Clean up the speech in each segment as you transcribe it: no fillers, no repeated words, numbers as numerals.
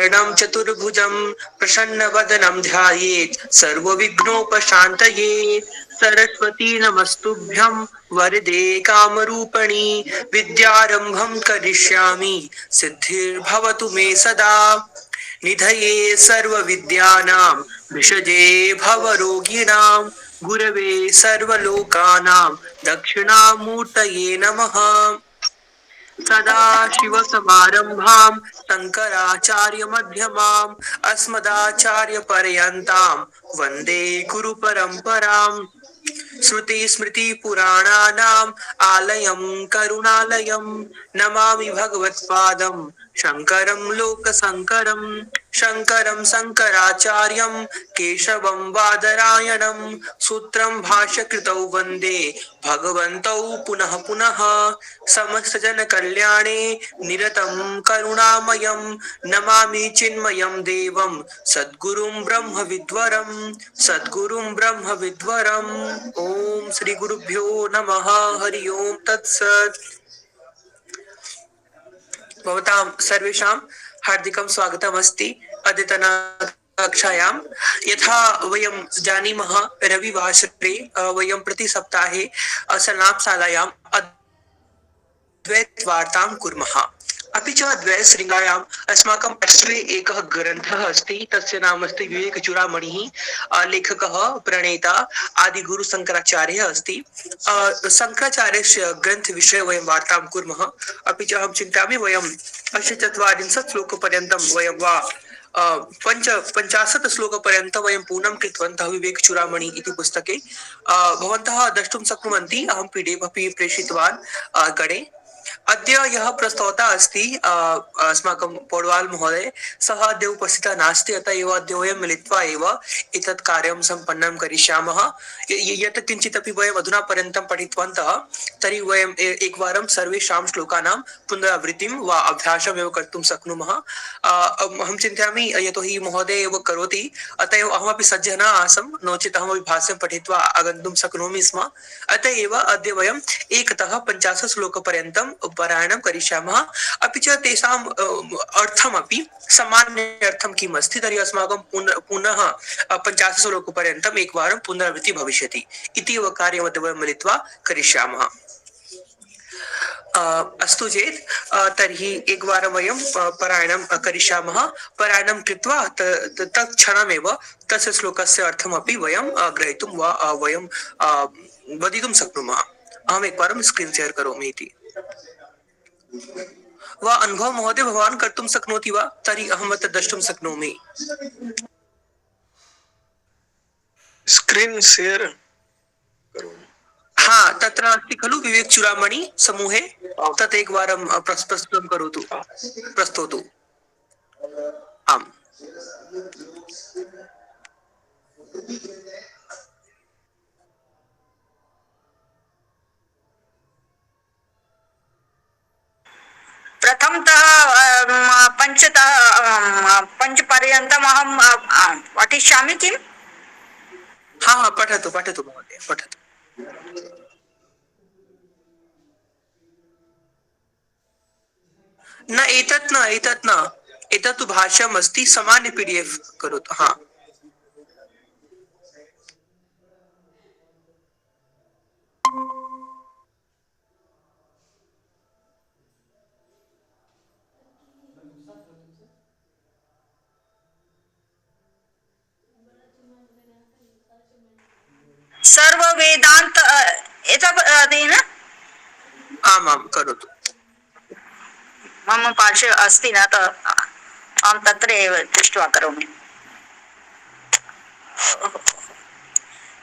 शरणं चतुर्भुजं प्रसन्नवदनं ध्यायेत् सर्वविघ्नोपशान्तये। सरस्वती नमस्तुभ्यं वरदे कामरूपिणि विद्यारम्भं करिष्यामि सिद्धिर्भवतु मे सदा। निधये सर्वविद्यानां विषजे भवरोगिणां गुरवे सर्वलोकानां दक्षिणामूर्तये नमः। सदाशिवसमारम्भां शङ्कराचार्यमध्यमाम् अस्मदाचार्यपर्यन्तां वन्दे गुरुपरम्पराम्। श्रुतिस्मृतिपुराणानाम् आलयं करुणालयं नमामि भगवत्पादं शङ्करं लोकशङ्करं। शङ्करं शङ्कराचार्यं केशवं बादरायणं सूत्रं भाष्यकृतौ वन्दे भगवन्तौ पुनः पुनः। समस्तजनकल्याणे निरतं करुणामयं नमामि चिन्मयं देवं सद्गुरुं ब्रह्मविद्वरं सद्गुरुं ब्रह्मविद्वरम्। ॐ श्री गुरुभ्यो नमः। हरि ओम तत्सत्। भवतां सर्वेषां हार्दिकं स्वागतमस्ति अद्यतन कक्षायां। यथा वयं जानीमः रविवासरे वयं प्रति सप्ताहे संलापशालायां द्वैतवार्तां कुर्मः। अपि च द्वैतशृङ्गायाम् अस्माकम् अश्वे एकः ग्रन्थः अस्ति, तस्य नाम अस्ति विवेकचूडामणिः। लेखकः प्रणेता आदिगुरुशङ्कराचार्यः अस्ति। शङ्कराचार्यस्य ग्रन्थविषये वयं वार्तां कुर्मः। अपि च अहं चिन्तयामि वयम् अस्य 40 श्लोकपर्यन्तं वयं वा पञ्चाशत् श्लोकपर्यन्तं वयं पूर्णं कृतवन्तः विवेकचूडामणि इति पुस्तके। भवन्तः द्रष्टुं शक्नुवन्ति, अहं PDF अपि प्रेषितवान् गणे। अद्य यः प्रस्तोता अस्ति अस्माकं पौडवाल महोदय, सः अद्य उपस्थितः नास्ति, अतः एव अद्य वयं मिलित्वा एव एतत् कार्यं सम्पन्नं करिष्यामः। यत् किञ्चित् अपि वयम् अधुना पर्यन्तं पठितवन्तः, तर्हि वयम् एकवारं सर्वेषां श्लोकानां पुनरावृत्तिं वा अभ्यासम् एव कर्तुं शक्नुमः। अहं चिन्तयामि यतोहि महोदय एव करोति, अतः एव अहमपि सज्जः न आसम्, नो चेत् अहमपि भाष्यं पठित्वा आगन्तुं शक्नोमि स्म। अतः एव अद्य वयम् एकतः 50 श्लोकपर्यन्तं पारायणं करिष्यामः। अपि च तेषाम् अर्थमपि सामान्यार्थं किम् अस्ति, तर्हि अस्माकं पुनः 50 श्लोकपर्यन्तम् एकवारं पुनरावृत्तिः भविष्यति इति एव कार्यम् अद्य वयं मिलित्वा करिष्यामः। अस्तु चेत् तर्हि एकवारं वयं पारायणं करिष्यामः। पारायणं कृत्वा तत्क्षणमेव तस्य श्लोकस्य अर्थमपि वयं ग्रहीतुं वा वयं वदितुं शक्नुमः। अहम् एकवारं स्क्रीन् शेर् करोमि इति वा अनुभव महोदय भवान् कर्तुं शक्नोति वा? तर्हि अहम् अत्र द्रष्टुं शक्नोमि। स्क्रीन् शेर् करोमि। हा, तत्र अस्ति खलु विवेकचूडामणि समूहे, तत् एकवारं प्रस्तुतं करोतु, प्रस्तौतु। आम्। प्रथमतः पञ्चतः पञ्चपर्यन्तम् अहं पठिष्यामि किम्? हा हा, पठतु पठतु महोदय, पठतु। न एतत् न एतत् न एतत् तु भाष्यम् अस्ति, सामान्य PDF करोतु। हा, सर्व वेदांत एतदेन आम् आम् करोतु। मम पार्श्वे अस्ति न, अहं तत्र एव दृष्ट्वा करोमि।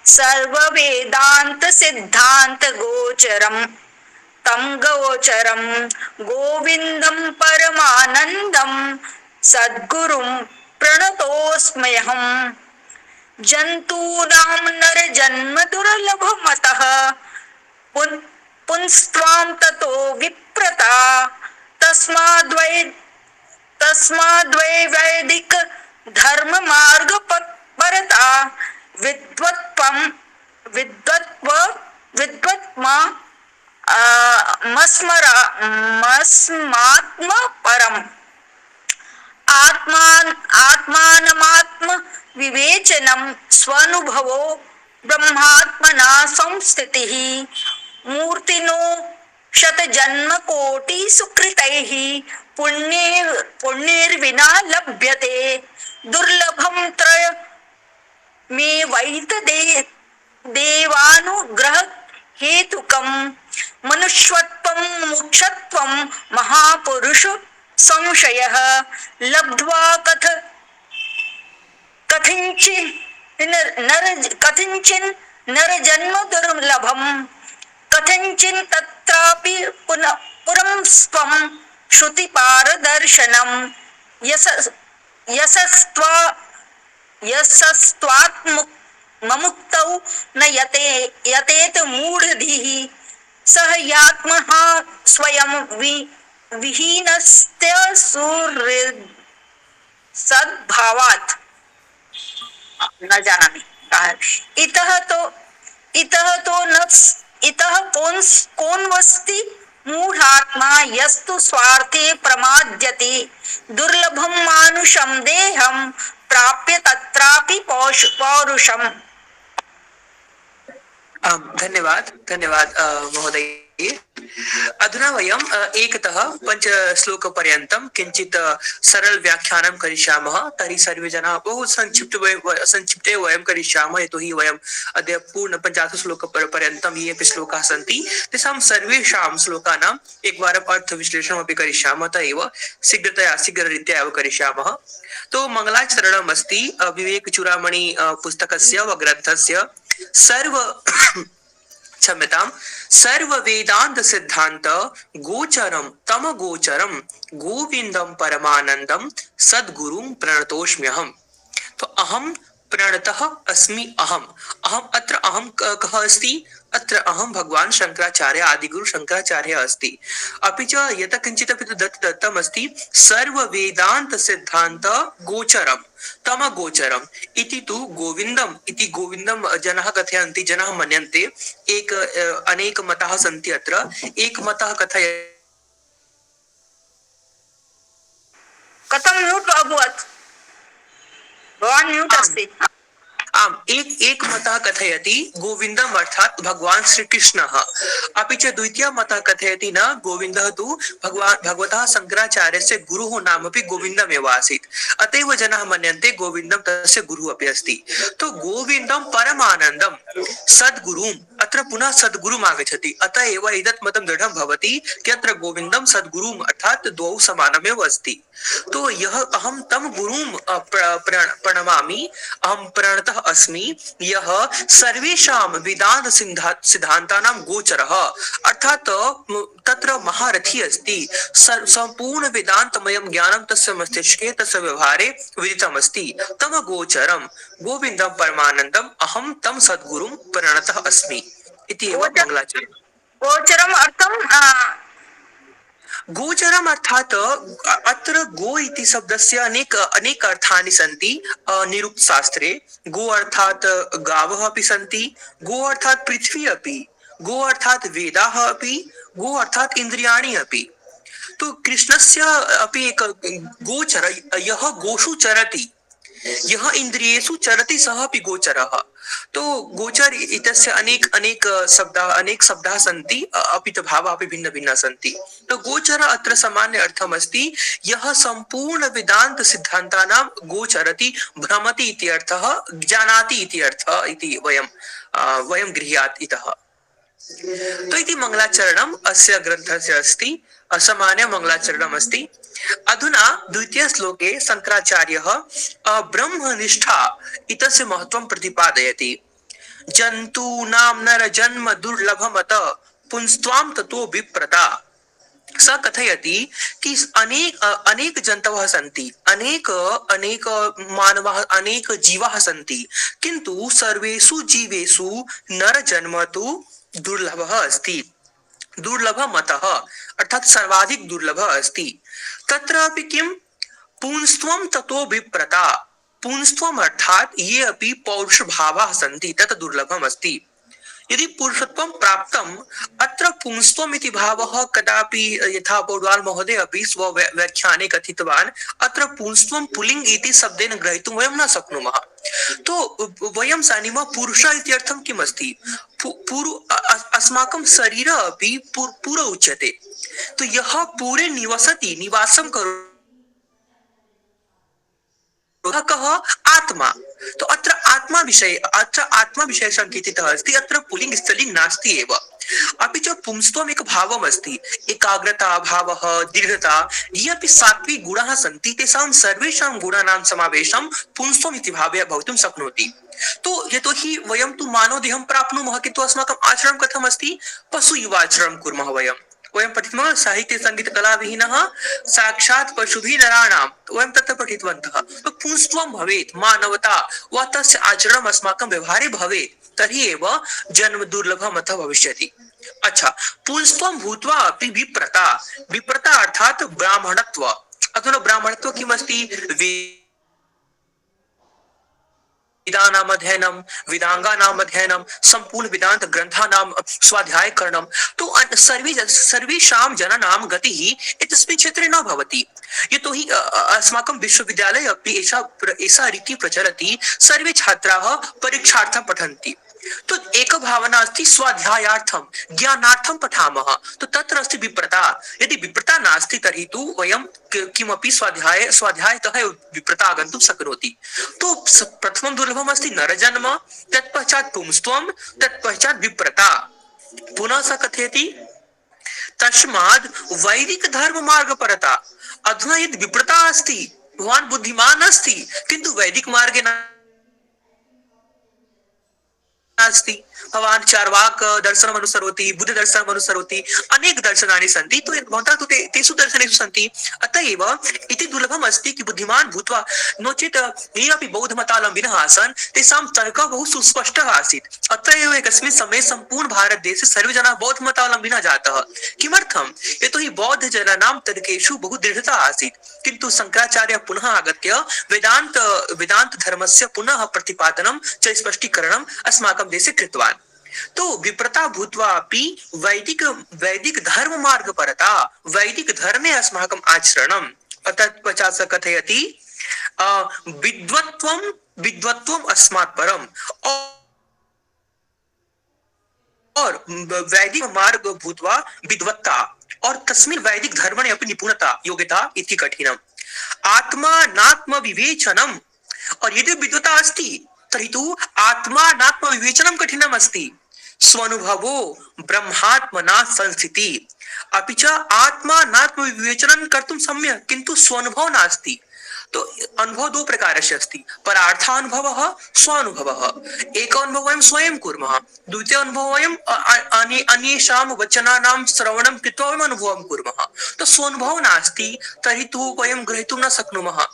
सर्व वेदांत सिद्धांत गोचरम तं गोचरं गोविंदं परमानंदं सद्गुरुं प्रणतोऽस्म्यहम्। जन्तूनां नरजन्म दुर्लभमतः पुंस्त्वां ततो विप्रता तस्माद्वै वैदिक धर्म मार्ग परता विद्वत्मा मस्मात्म परम। आत्मानमात्म विवेचनं स्वानुभवो ब्रह्मात्मना संस्थितिः मूर्तिनो शतजन्मकोटि सुकृतैः पुण्यैर्विना लभ्यते दुर्लभं त्रय मे वैत देवानुग्रह हेतुकं मनुष्यत्वं मोक्षत्वं महापुरुष संशयः लब्ध्वा कथञ्चिन् नरजन्म दुर्लभं कथञ्चिन् तत्रापि पुरं स्वं श्रुतिपारदर्शनं यशस्त्वात्ममुक्तौ न यतेत मूढधिः सह यात्मः स्वयं विहीनस्य सद्भावात् न जानामि इतः कौन वस्ति मूढ़ात्मा यस्तु स्वार्थे प्रमाद्यते दुर्लभं मानुषं देहं प्राप्य तत्रापि पौरुषम्। धन्यवाद धन्यवाद महोदय। अधुना वयम् एकतः पञ्च श्लोकपर्यन्तं किञ्चित् सरल व्याख्यानं करिष्यामः। तर्हि सर्वे जनाः बहु संक्षिप्ते वयं करिष्यामः, यतोहि वयम् अद्य पूर्ण 50 श्लोकपर्यन्तं ये अपि श्लोकाः सन्ति तेषां सर्वेषां श्लोकानाम् एकवारम् अर्थविश्लेषणमपि करिष्यामः। अतः एव शीघ्ररीत्या एव करिष्यामः। तो मङ्गलाचरणम् अस्ति विवेकचूडामणि पुस्तकस्य वा ग्रन्थस्य सर्व वेदांत सिद्धांत गोचरम तम गोचरम गोविंदम परमानंदम सद्गुरुं प्रणतोष्म्यहम्। तो अहम प्रणतः अस्मि। अहम अत्र अहम कः अस्ति? अत्र अहम भगवान शंकराचार्य आदिगुरु शंकराचार्य अस्ति। अपि च यत् किञ्चित् अपि दत्तम् अस्ति सर्व वेदांत सिद्धांत गोचरम तम गोचरम इति तु गोविंदम इति गोविंदम जनाः कथयन्ति, जनाः मन्यन्ते। अनेक मताः सन्ति। अत्र एक मतः कथयति कथं म्यूट् अभवत्? भवान् म्यूट् अस्ति। आम एक मतः कथयति गोविंदम अर्थात भगवान श्री कृष्णः। अपि च द्वितीय मतः कथयति न गोविंदः तु भगवतः शंकराचार्यस्य गुरुः नामपि गोविन्दमेव आसीत्। अतएव जनाः मन्यन्ते गोविन्दं तस्य गुरुः अपि अस्ति। तो गोविन्दं परमानन्दं सद्गुरुं, अत्र पुनः सद्गुरुम् आगच्छति। अतः एव एतत् मतं दृढं भवति कि अत्र गोविन्दं सद्गुरुम् अर्थात द्वौ समानमेव अस्ति। तो यः अहं तं गुरुं प्रणमामि, अहं प्रणतः अस्मि यः सर्वेषां वेदान्त सिद्धान्तानां गोचरः, अर्थात तत्र महारथी अस्ति। संपूर्ण वेदान्तमयं ज्ञानं तस्य मस्तिष्के तस्य व्यवहारे विदितम् अस्ति। तम गोचरं गोविन्दं परमानन्दम् अहं तं सद्गुरुं प्रणतः अस्मि इति एव मङ्गलाचरणम्। गोचरम् अर्थं गोचरम् अर्थात अत्र गो इति शब्दस्य अनेक अर्थानि सन्ति निरुक्त शास्त्रे। गो अर्थात गावः अपि सन्ति, गो अर्थात पृथ्वी अपि, गो अर्थात वेदाः अपि, गो अर्थात इन्द्रियाणि अपि। तो कृष्णस्य अपि एक गोचर, यः गोषु चरति, यः इन्द्रियेषु चरति सः अपि गोचरः। तो गोचर इत्यस्य अनेक शब्दाः सन्ति, अपि च भावाः अपि भिन्न भिन्न सन्ति। तो गोचर अत्र सामान्य अर्थम् अस्ति यः सम्पूर्ण वेदान्त सिद्धान्तानां गोचरति, भ्रमति इति अर्थः, जानाति इति अर्थः इति वयं गृह्यात् इतः। तो इति मङ्गलाचरणम् अस्य ग्रन्थस्य अस्ति, असामान्य मङ्गलाचरणम् अस्ति। अधुना द्वितीय श्लोके शंकराचार्यः ब्रह्मनिष्ठा इत्यस्य महत्त्वं प्रतिपादयति। जन्तूनां नरजन्म दुर्लभमत पुंस्त्वां ततो विप्रता। स कथयति कि अनेक जन्तवः सन्ति, अनेक मानवाः, अनेक जीवाः सन्ति, किन्तु सर्वेषु जीवेषु नरजन्म तु दुर्लभः अस्ति। दुर्लभमतः अर्थात सर्वाधिक दुर्लभः अस्ति। तत्रापि किं? पुंस्त्वं ततो विप्रता। पुंस्त्वम् अर्थात ये अपि पौरुष भावाः सन्ति तत् दुर्लभम् अस्ति। यदि पुरुषत्वं प्राप्तम् अत्र पुंस्त्वम् इति भावः कदापि यथा पौडवाल महोदय अपि स्वव्याख्याने कथितवान् अत्र पुंस्त्वं पुल्लिङ्ग् इति शब्देन ग्रहीतुं वयं न शक्नुमः। तो वयं जानीमः पुरुष इत्यर्थं किम् अस्ति? अस्माकं शरीर अपि पुर उच्यते। तो यः पूरे निवसति निवासं करोति कः? आत्मा। तो अत्र आत्मा विषये संकेतितः अस्ति। अत्र पुल्लिङ्ग् स्त्रीलिङ्ग् नास्ति एव। अपि च पुंस्त्वम् एक भावम् अस्ति, एकाग्रता भावः, दृढता, ये अपि सात्विक गुणाः सन्ति तेषां सर्वेषां गुणानां समावेशं पुंस्त्वम् इति भावे भवितुं शक्नोति। तो यतोहि वयं तु मानवदेहं प्राप्नुमः किन्तु अस्माकम् आचरणं कथम् अस्ति? पशु इव आचरणं कुर्मः वयं। वयं पठितवन्तः साहित्य संगीत कला विहीनः साक्षात् पशुभिः नराणां, वयं तत्र पठितवन्तः। तो पुंस्त्वं भवेत्, मानवता वा तस्य आचरणम् अस्माकं व्यवहारे भवेत्, तर्हि एव जन्म दुर्लभम् अथ भविष्यति। अच्छा, पुंस्त्वं भूत्वा अपि विप्रता, विप्रता अर्थात् ब्राह्मणत्व। अधुना ब्राह्मणत्व किमस्ति? वेदानाम् अध्ययनं, वेदांगानाम् अध्ययनं, सम्पूर्ण वेदांत ग्रन्थानां स्वाध्यायकरणं। तो सर्वेषां जनानां गतिः एतस्मिन् क्षेत्रे न भवति। यतोहि अस्माकं विश्वविद्यालये अपि एषा रीतिः प्रचलति, सर्वे छात्राः परीक्षार्थं पठन्ति। तो एक भावना अस्ति स्वाध्यायार्थं ज्ञानार्थं पठामः। तो तत्र अस्ति विप्रता। यदि विप्रता नास्ति तर्हि तु वयं किमपि स्वाध्यायतः विप्रता आगन्तुं शक्नोति। तो प्रथमं दुर्लभम् अस्ति नरजन्म, तत्पश्चात् पुंस्त्वं, तत्पश्चात् विप्रता। पुनः स कथयति तस्माद् वैदिक धर्म मार्ग परता। अधुना यदि विप्रता अस्ति, भवान् बुद्धिमान् अस्ति किन्तु वैदिक मार्गे नास्ति, भवान् चार्वाक दर्शनम् अनुसरोति, बुद्ध दर्शनम् अनुसरोति, अनेक दर्शनानि सन्ति। तो भवन्तः तु तेषु दर्शनेषु सन्ति। अतः एव इति दुर्लभम् अस्ति कि बुद्धिमान् भूत्वा, नो चेत् ये अपि बौद्धमतावलम्बिनः आसन् तेषां तर्कः बहु सुस्पष्टः आसीत्। अत्र एव एकस्मिन् समये सम्पूर्ण भारतदेशे सर्वे जनाः बौद्धमतावलम्बिनः जातः। किमर्थं? यतोहि बौद्धजनानां तर्केषु बहु दृढता आसीत्। किन्तु शङ्कराचार्यः पुनः आगत्य वेदान्त धर्मस्य पुनः प्रतिपादनं च स्पष्टीकरणम् अस्माकं देशे कृतवान्। तो विप्रता भूत्वा अपि वैदिक धर्म मार्ग परता, वैदिक धर्मे अस्माकम् आचरणं। तत्पश्चात् स कथयति विद्वत्वम् अस्मात् परम्। और वैदिक मार्ग भूत्वा विद्वत्ता, और तस्मिन् वैदिक धर्मणे अपि निपुणता योग्यता इति कठिनम्। आत्मानात्म विवेचनम्, और यदि विद्वता अस्ति तर्हि तु आत्मानात्म विवेचनं कठिनम् अस्ति। स्वानुभवो ब्रह्मात्मना संस्थिति। अपि च आत्मानात्म विवेचनं कर्तुं सम्यक्, किन्तु स्वानुभवो नास्ति। तो अनुभव दो प्रकारस्य अस्ति, परार्थानुभवः, स्वानुभवः। एक अनुभव वयं स्वयं कुर्मः, द्वितीय अनुभव वयं अन्येषां वचनानां श्रवणं कृत्वा वयम् अनुभवं कुर्मः। तो स्वानुभवो नास्ति तर्हि तु वयं ग्रहीतुं न शक्नुमः।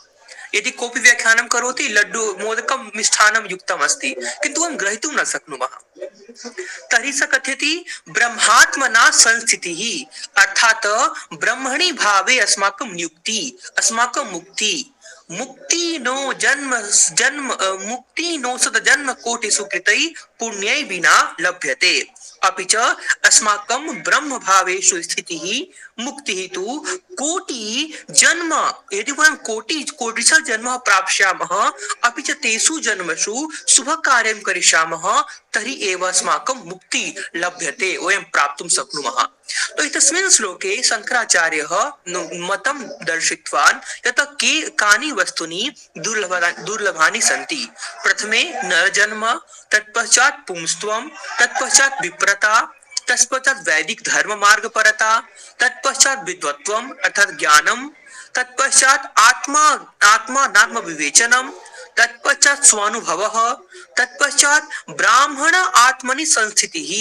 यदि कोऽपि व्याख्यानं करोति लड्डु मोदकं मिष्ठान्नं युक्तम् अस्ति किन्तु वयं ग्रहीतुं न शक्नुमः। तर्हि स कथयति ब्रह्मात्मना संस्थितिः, अर्थात् ब्रह्मणि भावे अस्माकं नियुक्ति, अस्माकं मुक्ति नो सद जन्म कोटिषु कृतैः पुण्यै विना लभ्यते। अपि च अस्माकं ब्रह्म भावेषु स्थितिः मुक्तिः तु कोटि जन्म, यदि वयं कोटिशः जन्म प्राप्स्यामः, अपि च तेषु जन्मसु शुभकार्यं करिष्यामः, तर्हि एव अस्माकं मुक्ति लभ्यते, वयं प्राप्तुं शक्नुमः। तो एतस्मिन् श्लोके शङ्कराचार्यः मतं दर्शितवान् यत् कानि वस्तूनि दुर्लभानि सन्ति। प्रथमे नरजन्म, तत्पश्चात् पुंस्त्वं, तत्पश्चात् विप्रता, तत्पश्चात् वैदिक धर्म मार्ग परता, तत्पश्चात् विद्वत्वम् अर्थात् ज्ञानं, तत्पश्चात् आत्मानात्म विवेचनं, तत्पश्चात् स्वानुभवः, तत्पश्चात् ब्राह्मण आत्मनि संस्थितिः,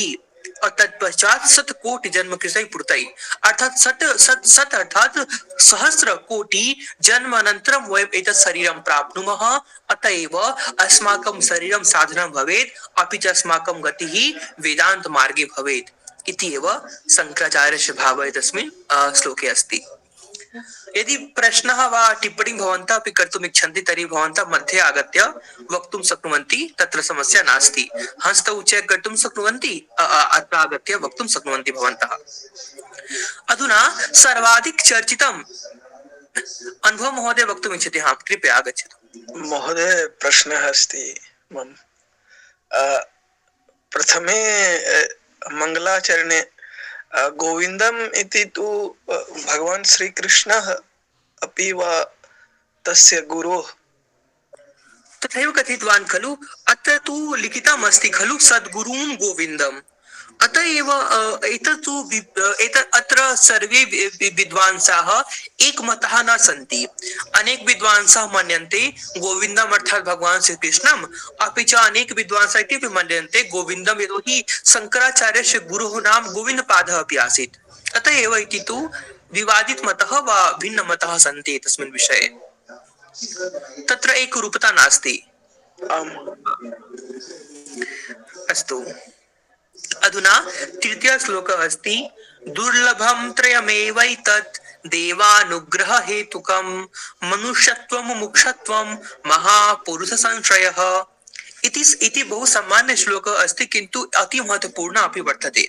और तत्पश्चात 7 कोटि जन्म कृतै पुरतै, अर्थात सत अर्थात सहस्र कोटि जन्म अनन्तरं वयम् एतत् शरीरं प्राप्नुमः। अतएव अस्माकं शरीरं साधनं भवेत्, अपि च अस्माकं गतिः वेदान्त मार्गे भवेत् इति एव शङ्कराचार्यस्य भावः एतस्मिन् श्लोके अस्ति। यदि प्रश्नः वा टिप्पणी भवन्तः अपि कर्तुम् इच्छन्ति तर्हि भवन्तः मध्ये आगत्य वक्तुं शक्नुवन्ति, तत्र समस्या नास्ति। हस्तौ उच्चैः कर्तुं शक्नुवन्ति, अत्र आगत्य वक्तुं शक्नुवन्ति भवन्तः। अधुना सर्वाधिक चर्चितम् अनुभव महोदय वक्तुम् इच्छति, हाँ कृपया आगच्छतु। महोदय प्रश्नः अस्ति मम। प्रथमे मङ्गलाचरणे गोविन्दम् इति तु भगवान् श्रीकृष्णः अपि वा तस्य गुरोः तथैव कथितवान् खलु, अत्र तु लिखितम् अस्ति खलु सद्गुरून् गोविन्दम्। अतः एव अत्र सर्वे विद्वांसाः एकमताः न सन्ति। अनेक विद्वांसाः मन्यन्ते गोविन्दम् अर्थात् भगवान् श्रीकृष्णम्, अपि च अनेक विद्वांसाः इत्यपि मन्यन्ते गोविन्दम् यतोहि शङ्कराचार्यस्य गुरुः नाम गोविन्दपादः अपि आसीत्। अतः एव इति तु विवादित मतः वा भिन्नमतः सन्ति तस्मिन् विषये। तत्र एकरूपता नास्ति। अस्तु, अधुना तृतीय श्लोकः अस्ति दुर्लभं त्रयमेवैतत् देवानुग्रह हेतुकं मनुष्यत्वं मुमुक्षत्वं महापुरुष संश्रयः। इति बहु सामान्य श्लोकः अस्ति, किन्तु अति महत्वपूर्ण अपि वर्तते।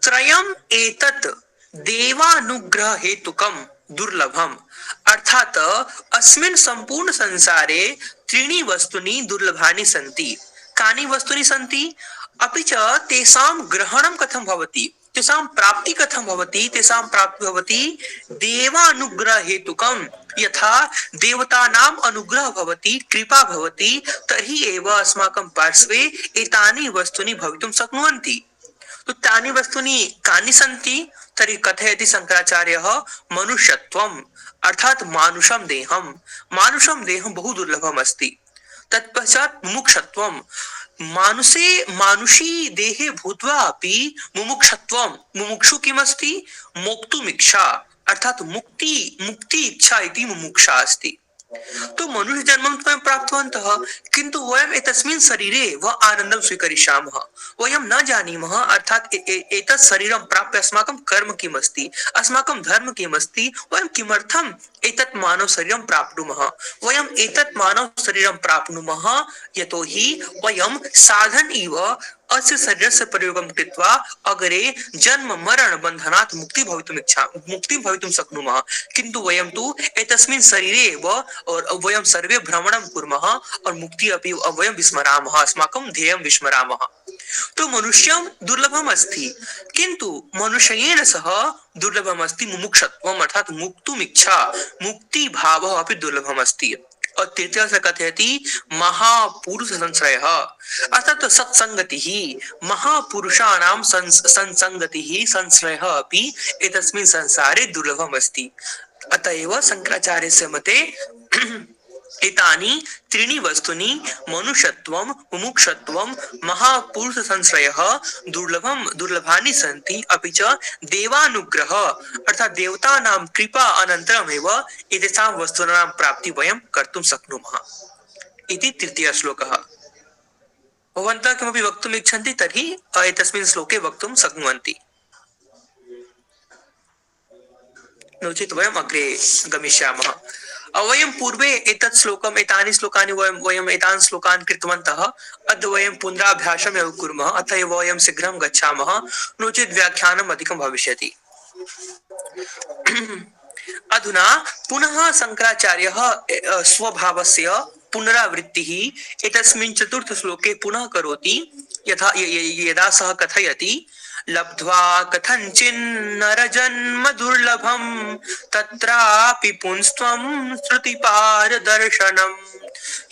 त्रयम् एतत् देवानुग्रह हेतुकं दुर्लभम, अर्थात अस्मिन् संपूर्ण संसारे त्रीणि वस्तूनि दुर्लभानि सन्ति। कानि वस्तूनि सन्ति, अपि च तेषां ग्रहणं कथं भवति, तेषां प्राप्ति कथं भवति, तेषां प्राप्ति भवति देवानुग्रह हेतुकं। यथा देवतानाम् अनुग्रह भवति, कृपा भवति, तर्हि एव अस्माकं पार्श्वे एतानि वस्तूनि भवितुं शक्नुवन्ति। तो तानि वस्तूनि कानि सन्ति, तर्हि कथयति शङ्कराचार्यः मनुष्यत्वम्, अर्थात् मानुषं देहं। मानुषं देहं बहु दुर्लभम् अस्ति। तत्पश्चात् मुमुक्षत्वम्, मानुषी देहे भूत्वा अपि मुमुक्षत्वम्, मुमुक्षु किमस्ति, मोक्तुमिच्छा, अर्थात् मुक्ति इच्छा इति मुमुक्षा अस्ति। तो मनुष्य जन्मं वयं प्राप्तवन्तः, किन्तु वयम् एतस्मिन् शरीरे व आनन्दं स्वीकरिष्यामः। वयं न जानीमः, अर्थात् एतत् शरीरं प्राप्य अस्माकं कर्म किमस्ति, अस्माकं धर्म किमस्ति, वयं किमर्थम् एतत् मानव शरीरं प्राप्नुमः। वयम् एतत् मानव शरीरं प्राप्नुमः यतोहि वयं साधन इव अस्य शरीरस्य प्रयोगं कृत्वा अग्रे जन्म मरण बन्धनात् मुक्तिं भवितुं शक्नुमः। किन्तु वयं तु एतस्मिन् शरीरे एव और वयं सर्वे भ्रमणं कुर्मः और मुक्ति अपि वयं विस्मरामः, अस्माकं ध्येयं विस्मरामः। तो मनुष्यं दुर्लभम् अस्ति, किन्तु मनुष्येन सह दुर्लभम् अस्ति मुमुक्षत्वम्, अर्थात् मुक्तुम् इच्छा, मुक्ति भावः अपि दुर्लभम् अस्ति। और तृतीय से कथयति महापुरुष संश्रयः, अर्थात् सत्संगतिः, महापुरुषाणां संसंगतिः, संश्रयः अपि एतस्मिन् संसारे दुर्लभम् अस्ति। अतः एव शङ्कराचार्यस्य मते एतानि त्रीणि वस्तूनि मनुष्यत्वं, मुमुक्षत्वं, महापुरुष संश्रयः दुर्लभानि सन्ति। अपि च देवानुग्रह, अर्थात् देवतानां कृपा अनन्तरमेव एतेषां वस्तूनां प्राप्ति वयं कर्तुं शक्नुमः। इति तृतीयः श्लोकः। भवन्तः किमपि वक्तुम् इच्छन्ति तर्हि एतस्मिन् श्लोके वक्तुं शक्नुवन्ति, नो चेत् वयम् अग्रे गमिष्यामः। वयं पूर्वे एतत् श्लोकम्, एतानि श्लोकानि वयम् एतान् श्लोकान् कृतवन्तः। अद्य वयं पुनराभ्यासम् एव कुर्मः, अतः एव वयं शीघ्रं गच्छामः, नो चेत् व्याख्यानम् अधिकं भविष्यति। अधुना पुनः शङ्कराचार्यः स्वभावस्य पुनरावृत्तिः एतस्मिन् चतुर्थ श्लोके पुनः करोति। यदा सः कथयति लब्ध्वा कथञ्चिन्नरजन्म दुर्लभं तत्रापि पुंस्त्वं श्रुतिपारदर्शनम्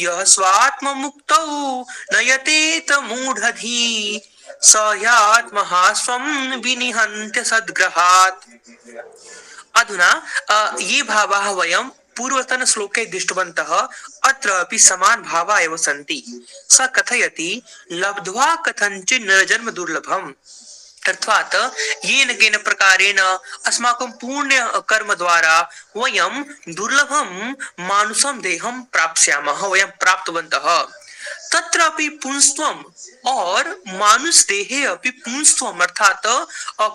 यः स्वात्ममुक्तौ नयतेत मूढधी स ह्यात्महा स्वं विनिहन्त्य सद्ग्रहात्। अधुना ये भावाः वयं पूर्वतन श्लोके दृष्टवन्तः, अत्र अपि समान भावाः एव सन्ति। स कथयति लब्ध्वा कथञ्चित् नरजन्म दुर्लभम्, अर्थात् येन केन प्रकारेण अस्माकं पुण्य कर्म द्वारा वयं दुर्लभं मानुषं देहं प्राप्स्यामः, वयं प्राप्तवन्तः। तत्रापि पुंस्त्वम और मानुष देहे अपि पुंस्त्वम अर्थात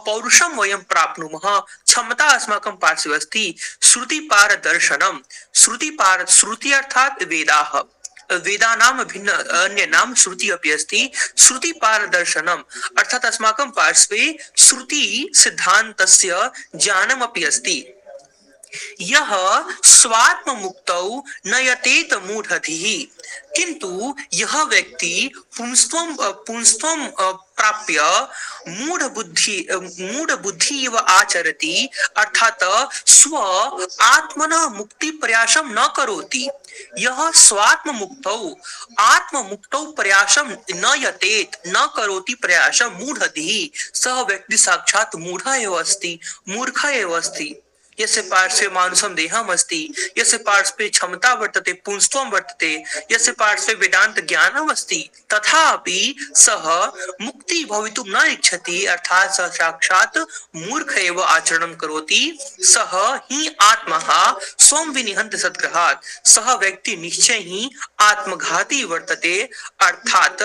पौरुषम वयं प्राप्नुमः क्षमता अस्माकं पार्श्वे अस्ति श्रुति पार दर्शनम श्रुति अर्थात वेदाः वेदानां भिन्न अन्य नाम श्रुति अपि अस्ति श्रुति पारदर्शनम अर्थात अस्माकं पार्श्वे श्रुति सिद्धान्तस्य ज्ञानमपि अस्ति यह स्वात्म मुक्तौ नयतेत मूढ़धिः किंतु यह व्यक्ति पुंस्त्वं प्राप्य मूढ़ बुद्धि इव आचरति अर्थात स्व आत्मनः मुक्ति प्रयासं न करोति यह स्वात्म मुक्तौ प्रयासं न यतेत न करोति प्रयासं मूढ़धिः सह व्यक्ति साक्षात् मूढ़ एव अस्ति मूर्ख एव अस्ति यस्य पार्श्वे मानुषं देहम् अस्ति यस्य पार्श्वे क्षमता वर्तते पुंस्त्वं वर्तते यस्य पार्श्वे वेदांत ज्ञानम् अस्ति तथापि सः मुक्ति भवितुं न इच्छति अर्थात् सः साक्षात् मूर्ख एव आचरणं करोति सः हि आत्मः स्वं विनिहन्ति सद्ग्रहात् सः व्यक्ति निश्चय ही आत्मघाती वर्तते अर्थात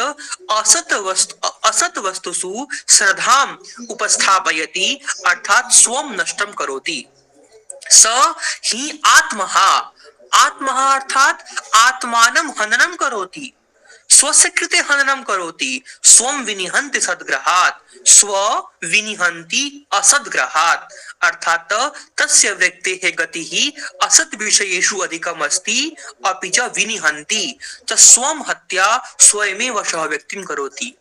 असत वस्तुषु श्रद्धाम् उपस्थापयति अर्थात स्वं नष्टं करोति स ही आत्मः अर्थात आत्मानं हननं करोति स्वस्य कृते हननं करोति स्वं विनिहन्ति सद्ग्रहात् स्व विनिहन्ति असद्ग्रहात् अर्थात तस्य व्यक्तेः गतिः असत् विषयेषु अधिकम् अस्ति अपि च विनिहन्ति च स्वं हत्या स्वयमेव सः व्यक्तिं करोति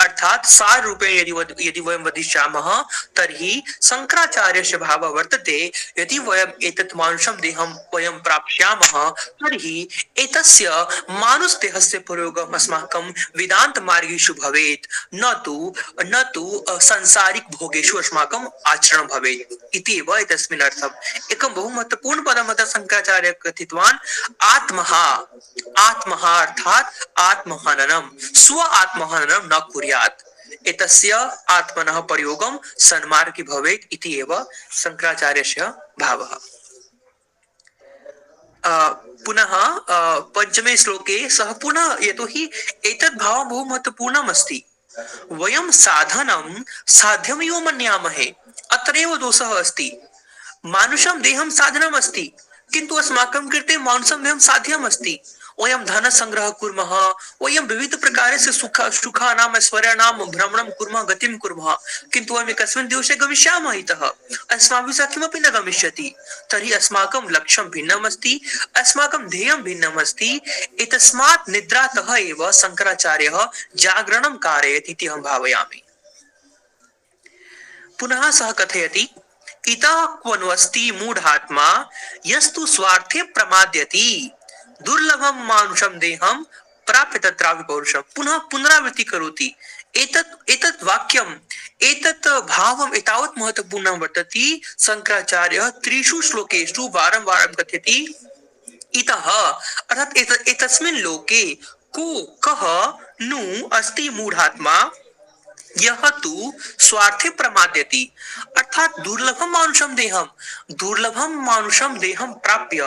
अर्थात सार रूपेण यदि वयं वदिष्यामः तर्हि शंकराचार्यस्य भावः वर्तते यदि वयम् एतत् मानुषं देहं वयं प्राप्स्यामः तर्हि एतस्य मानुषदेहस्य प्रयोगम् अस्माकं वेदान्त मार्गेषु भवेत् न तु सांसारिक भोगेषु अस्माकं आचरणं भवेत् इति एव एतस्मिन् अर्थम् एकं बहु महत्वपूर्ण पदम् अत्र शंकराचार्यः कथितवान् आत्मः अर्थात् आत्महननं स्व आत्महननं न कुर्यात् एतस्य आत्मनः प्रयोगं सन्मार्गे भवेत् इति एव शंकराचार्यस्य भावः पुनः पंचमे श्लोके सः पुनः यतोहि एतद् भावः बहु महत्वपूर्णम् अस्ति वयं साधनं साध्यमेव मन्यामहे अत्रैव दोषः अस्ति मानुषं देहं साधनम् अस्ति किन्तु अस्माकं कृते मानुषं देहं साध्यम् अस्ति वयं धन संग्रह कुर्मः वयं विविध प्रकारस्य सुखानां ऐश्वर्याणां भ्रमणं कुर्मः गतिं कुर्मः किन्तु वयं एकस्मिन् दिवसे गमिष्यामः इतः अस्माभिः सह किमपि न गमिष्यति तर्हि अस्माकं लक्ष्यं भिन्नम् अस्ति अस्माकं ध्येयं भिन्नम् अस्ति एतस्मात् निद्रातः एव शंकराचार्यः जागरणं कारयति इति अहं भावयामि पुनः सः कथयति इतः क्वन्वस्ति मूढात्मा यस्तु स्वार्थे प्रमाद्यति दुर्लभम मानुषं देहं प्राप्य तत्रापि पौरुषम पुनः पुनरावृत्ति करोति एतत् वाक्यम् एतत् भावम् एतावत् महत्वपूर्णं वर्तते शंकराचार्यः त्रिषु श्लोकेषु वारं वारं कथयति इतः अर्थात् एतस्मिन् लोके को कः नु अस्ति मूढात्मा यह तु स्वार्थे प्रमाद्यति अर्थात दुर्लभम मानुषम देहम प्राप्य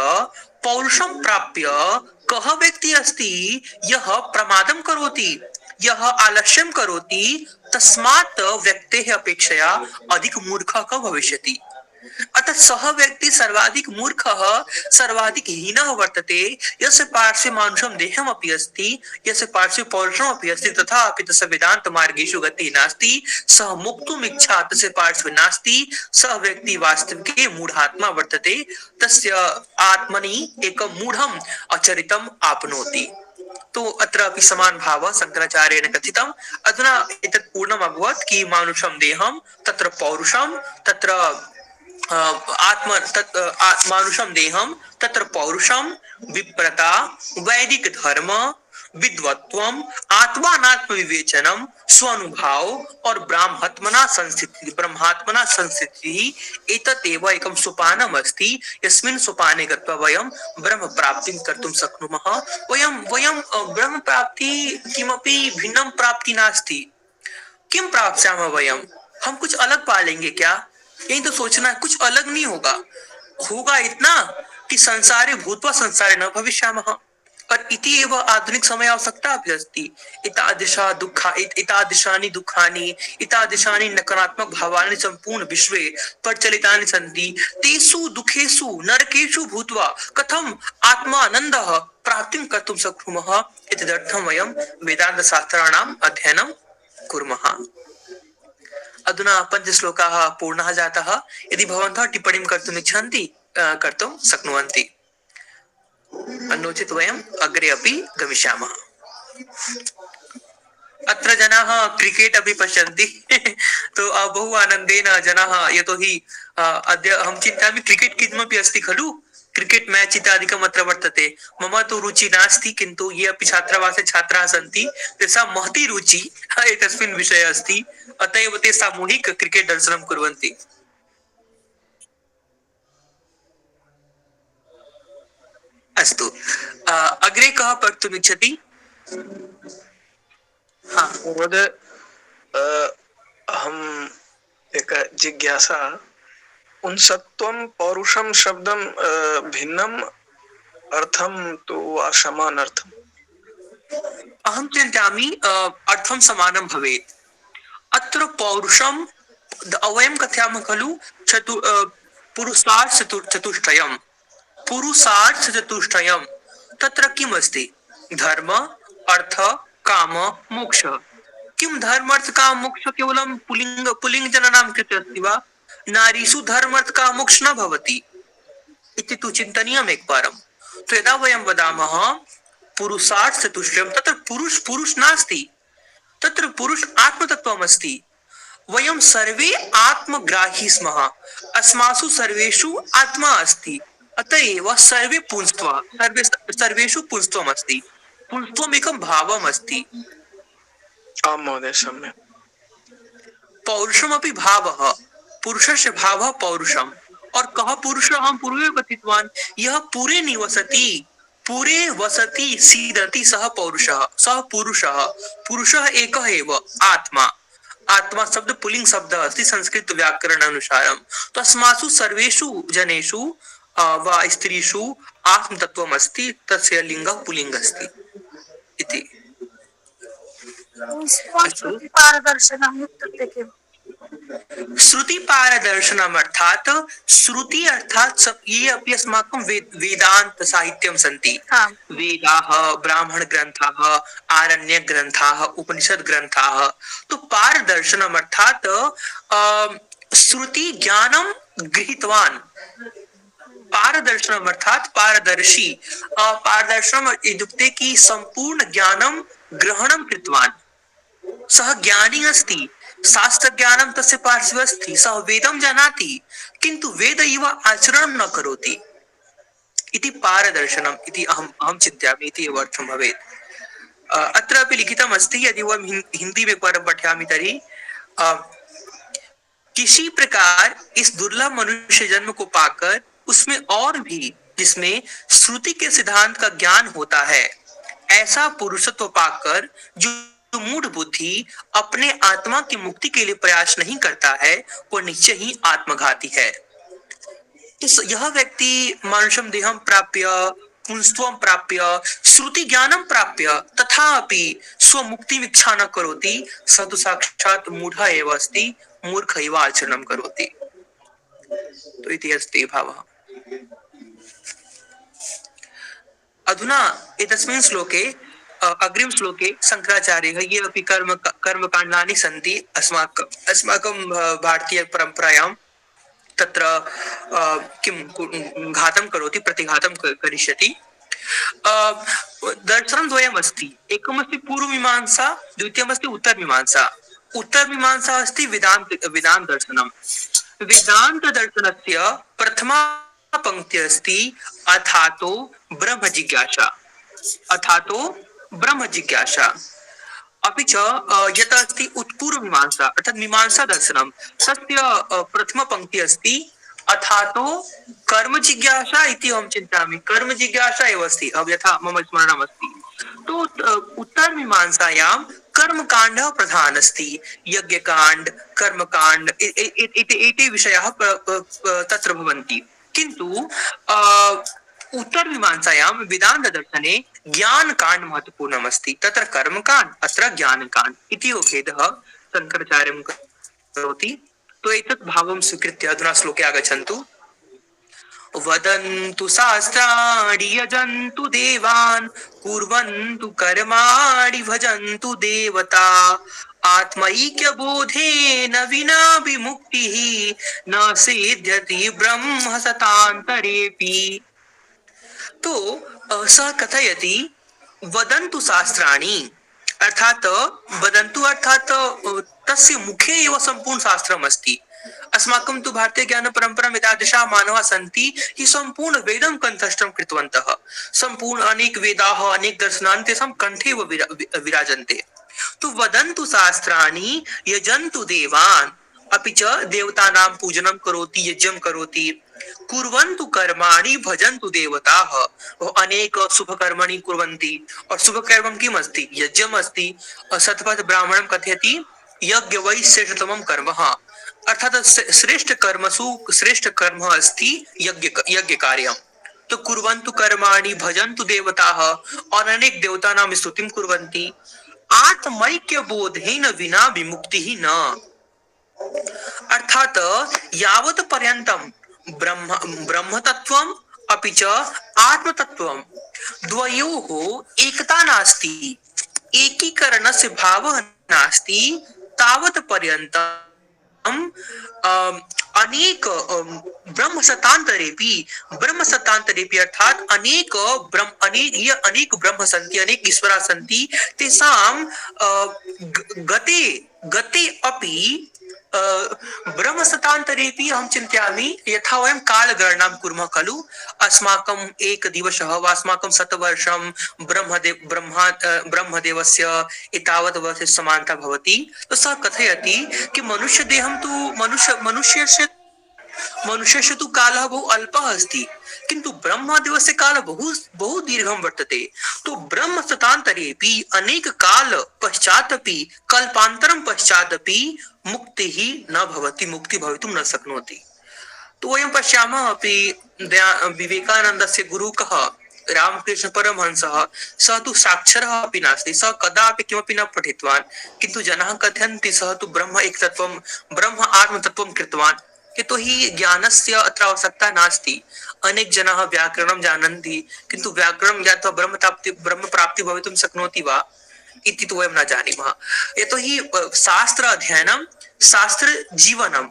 पौरुषम प्राप्य कह व्यक्ति अस्ति यह प्रमादं करोति यह आलस्यं करोति तस्मात् व्यक्तेः अपेक्षया अधिक मूर्खः कः भविष्यति अतः सः व्यक्ति सर्वाधिक मूर्खः सर्वाधिक हीनः वर्तते यस्य पार्श्वे मानुषं देहमपि अस्ति यस्य पार्श्वे पौरुषमपि अस्ति तथापि तस्य वेदान्त मार्गेषु गतिः नास्ति सः मुक्तुम् इच्छा तस्य पार्श्वे नास्ति सः व्यक्ति वास्तविके मूढात्मा वर्तते तस्य आत्मनि एकं मूढम् अचरितम् आपनोति तो अत्र अपि समान भावः शंकराचार्येण कथितम् अधुना एतत् पूर्णम् अभवत् कि मानुषं देहं तत्र पौरुषं तत्र मानुषं देहं तत्र पौरुषं विप्रता वैदिक धर्म विद्वत्वम आत्मानात्म विवेचनम स्वानुभाव और ब्रह्मात्मना संस्थिति एतदेव एकं सोपानम् अस्ति यस्मिन् सोपाने गत्वा वयं ब्रह्म प्राप्तिं कर्तुं शक्नुमः वयं ब्रह्म प्राप्ति किमपि भिन्नं प्राप्ति नास्ति किं प्राप्स्यामः वयं हम कुछ अलग पालेंगे क्या यही तो सोचना है कुछ अलग नहीं होगा इतना कि संसारी भूतवा संसारी न भविष्यामः और इति एव आधुनिक समय आवश्यकता अपि अस्ति। एतादृशानि दुःखानि, एतादृशानि नकारात्मक भावानि सम्पूर्ण विश्वे प्रचलितानि सन्ति। तेषु दुःखेषु नरकेषु भूत्वा कथम् आत्मानन्दः प्राप्तिं कर्तुं शक्नुमः इत्यर्थं वयं वेदान्तशास्त्राणाम् अध्ययनं कुर्मः। अधुना पञ्चश्लोकाः पूर्णः जातः। यदि भवन्तः टिप्पणीं कर्तुम् इच्छन्ति कर्तुं शक्नुवन्ति, नो चेत् वयम् अग्रे अपि गमिष्यामः। अत्र जनाः क्रिकेट् अपि पश्यन्ति तो बहु आनन्देन जनाः, यतोहि अद्य अहं चिन्तयामि क्रिकेट् किमपि अस्ति खलु, क्रिकेट् मैच् इत्यादिकम् अत्र वर्तते। मम तु रुचि नास्ति, किन्तु ये अपि छात्रावासे छात्राः सन्ति तेषां महती रुचि एतस्मिन् विषये अस्ति, अतः एव ते सामूहिक क्रिकेट् दर्शनं कुर्वन्ति। अस्तु, अग्रे कः पठितुम् इच्छति? महोदय, अहम् एक जिज्ञासा, पुंसत्वं पौरुषं शब्दं भिन्नम् अर्थं तु वा समान अर्थम्? अहं चिन्तयामि अर्थं समानं भवेत्। अत्र पौरुषं वयं कथयामः खलु पुरुषार्थ चतुष्टयम्, पुरुषार्थ चतुष्टयम्। तत्र किम् अस्ति? धर्म, अर्थ, काम, मोक्ष। किं धर्म अर्थ काम मोक्ष केवलं पुल्लिंग जनानां कृते अस्ति वा? नारीषु धर्म अर्थ काम मोक्ष न भवति इति तु चिन्तनीयम् एकवारं। तो यदा वयं वदामः पुरुषार्थ चतुष्टयम्, तत्र पुरुष नास्ति, तत्र पुरुष आत्मतत्त्वम् अस्ति। वयं सर्वे आत्मग्राही स्मः, अस्मासु सर्वेषु आत्मा अस्ति। अतः एव सर्वे पुंस्त्वः, सर्वेषु पुंस्त्वम् अस्ति। पुंस्त्वम् एकं भावम् अस्ति। आं महोदय, सम्यक्। पौरुषमपि भावः, पुरुषस्य भावः पौरुषम्। और कः पुरुषः? हम पूर्वे कथितवान्, यः पुरे निवसति, पुरे वसति, सीदति, सः पौरुषः, सः पुरुषः। पुरुषः एकः एव, आत्मा। आत्मा शब्द पुल्लिंग शब्द अस्ति संस्कृत व्याकरण अनुसारं। तस्मासु सर्वेषु जनेषु वा स्त्रीषु आत्मतत्त्वम् अस्ति, तस्य लिङ्गः पुल्लिङ्ग अस्ति इति। श्रुति पारदर्शनम अर्थात श्रुति अर्थात ये अपि अस्माकं वेदांत साहित्यं सन्ति, वेदाः, ब्राह्मण ग्रन्थाः, आरण्यक ग्रन्थाः, उपनिषद ग्रन्थाः। तो पारदर्शनम अर्थात श्रुति ज्ञानं गृहीतवान्। पारदर्शनम अर्थात पारदर्शी। पारदर्शनम इत्युक्ते कि सम्पूर्ण ज्ञानं ग्रहणं कृतवान्। सः ज्ञानी अस्ति, शास्त्र ज्ञानं तस्य पार्श्वे अस्ति, सः वेदं जानाति, किन्तु वेद इव आचरणं न करोति इति पारदर्शनम् इति अहं चिन्तयामि, इति एव अर्थं भवेत्। अत्र अपि लिखितम् अस्ति, यदि वयं हिंदी में एकवारं पठामि तर्हि, किसी प्रकार इस दुर्लभ मनुष्य जन्म को पाकर उसमें और भी जिसमें श्रुति के सिद्धांत का ज्ञान होता है, ऐसा पुरुषत्व पाकर जो मूढ़ बुद्धि अपने आत्मा की मुक्ति के लिए प्रयास नहीं करता है, वो निश्चय ही आत्मघाती है। यह व्यक्ति मानुषम देहम प्राप्य, पुंस्त्वं प्राप्य, श्रुति ज्ञानं प्राप्य तथापि स्वमुक्ति इच्छा न करोति, स तु साक्षात् मूढ़ एव अस्ति, मूर्ख एव आचरणं करोति। तो इति अस्ति भावः। अधुना एतस्मिन् श्लोके, अग्रिम श्लोके शंकराचार्यः ये अपि कर्मकाण्डानि सन्ति अस्माकं भारतीय परम्परायां, तत्र किं घातं करोति, प्रतिघातं करिष्यति। दर्शनद्वयम् अस्ति, एकमस्ति पूर्वमीमांसा, द्वितीयमस्ति उत्तरमीमांसा। उत्तरमीमांसा अस्ति वेदांत दर्शनम्। वेदांत दर्शनस्य प्रथमा पंक्ति अस्ति अथातो ब्रह्म जिज्ञासा, अथातो ब्रह्म जिज्ञासा। अपि च यत् अस्ति उत्पूर्वमीमांसा अर्थात् मीमांसा दर्शनम्, तस्य प्रथम पंक्ति अस्ति अथातो कर्म जिज्ञासा इति। अहं चिन्तयामि कर्म जिज्ञासा एव अस्ति, यथा मम स्मरणम् अस्ति। तो उत्तर मीमांसायां कर्मकाण्डः प्रधान अस्ति, यज्ञकाण्ड, कर्मकाण्ड इति विषयाः तत्र भवन्ति। किन्तु उत्तर मीमांसायां वेदांत दर्शने ज्ञान कांड महत्वपूर्णम् अस्ति, तत्र कर्म कांड, अत्र ज्ञान कांड इति भेदः शंकराचार्यं करोति। तो एतत् भावं स्वीकृत्य अधुना श्लोके आगच्छन्तु। वदन्तु शास्त्राणि यजन्तु देवान् कुर्वन्तु कर्माणि भजन्तु देवता आत्मैक्यबोधेन विना विमुक्तिः न सिद्ध्यति ब्रह्म सतान्तरेऽपि। तो सः कथयति वदन्तु शास्त्राणि, अर्थात वदन्तु अर्थात तस्य मुखे एव सम्पूर्ण शास्त्रम् अस्ति। अस्माकं तु भारतीय ज्ञान परंपरा एतादृशाः मानवाः सन्ति ये सम्पूर्ण वेदं कंठस्थं कृतवन्तः, सम्पूर्ण अनेक वेदाः अनेक दर्शनानि तेषां कंठे एव विराजन्ते। तो वदन्तु शास्त्राणि यजन्तु देवान्, अपि च देवतानां पूजनं करोति, यज्ञं करोति, कुर्वन्तु कर्माणि भजन्तु देवताः, अनेक शुभ कर्माणि कुर्वन्ति। और शुभ कर्म किम् अस्ति? यज्ञम् अस्ति। शतपथ ब्राह्मणं कथयति यज्ञ वै श्रेष्ठतमं कर्म, अर्थात श्रेष्ठ कर्मसु श्रेष्ठ कर्म अस्ति यज्ञ कार्यम्। तो कुर्वन्तु कर्माणि भजन्तु देवताः, और अनेक देवतानां स्तुतिं कुर्वन्ति। आत्मैक्य बोधेन विना विमुक्तिः न, अर्थात यावत् पर्यन्तं ब्रह्म ब्रह्मतत्त्वम् अपि च आत्मतत्त्वं द्वयोः एकता नास्ति, एकीकरणस्य भावः नास्ति, तावत् पर्यन्तम् अनेक ब्रह्म सतांतरेपि अर्थात अनेक ब्रह्म सन्ति, अनेक ईश्वराः सन्ति, तेषां गते गते अपि ब्रह्म सतांतरेपि अहं चिन्तयामि यथा वयं कालगणनां कुर्मः खलु, अस्माकम् एक दिवसः वा अस्माकं शतवर्षं ब्रह्मदेवस्य एतावत् वर्षस्य समानता भवति। तो सः कथयति कि मनुष्यस्य तु कालः बहु अल्पः अस्ति, किन्तु ब्रह्मदेवस्य कालः बहु बहु दीर्घं वर्तते। तो ब्रह्म सतान्तरेऽपि अनेक काल पश्चादपि कल्पान्तरं पश्चादपि मुक्तिः न भवति, मुक्ति भवितुं न शक्नोति। तो वयं पश्यामः अपि विवेकानन्दस्य गुरुः कः? रामकृष्ण परमहंसः। सः तु साक्षरः अपि नास्ति, सः कदापि किमपि न पठितवान्, किन्तु जनाः कथयन्ति सः तु ब्रह्म एकतत्त्वं ब्रह्म आत्मतत्त्वं कृतवान्। यतोहि ज्ञानस्य अत्र आवश्यकता नास्ति। अनेक जनाः व्याकरणं जानन्ति, किन्तु व्याकरणं ज्ञात्वा ब्रह्म प्राप्ति भवितुं शक्नोति वा इति तु वयं न जानीमः। यतोहि शास्त्र अध्ययनं शास्त्र जीवनं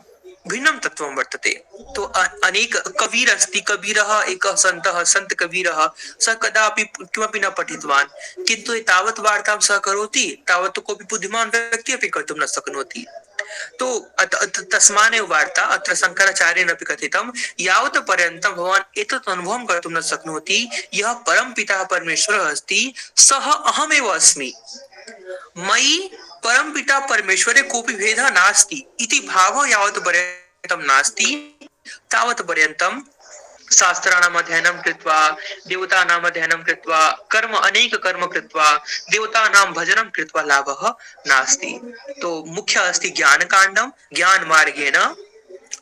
भिन्नं तत्त्वं वर्तते। तो अनेक कबीर अस्ति, कबीरः एकः सन्तः, सन्त कबीरः, सः कदापि किमपि न पठितवान्, किन्तु एतावत् वार्तां सः करोति तावत् कोऽपि बुद्धिमान् व्यक्तिः अपि कर्तुं न शक्नोति। तो तस्मादेव वार्ता अत्र शंकराचार्येण अपि कथितं, यावत् पर्यन्तं भवान् एतत् अनुभवं कर्तुं न शक्नोति यः परमपिता परमेश्वरः अस्ति सः अहमेव अस्मि, मयि परमपिता परमेश्वरे कोऽपि भेदः नास्ति इति भावः यावत् पर्यन्तं नास्ति तावत् पर्यन्तं शास्त्राणाम् अध्ययनं कृत्वा, देवतानाम् अध्ययनं कृत्वा, अनेक कर्म कृत्वा, देवतानां भजनं कृत्वा लाभः नास्ति। तो मुख्य अस्ति ज्ञानकाण्डं, ज्ञान मार्गेण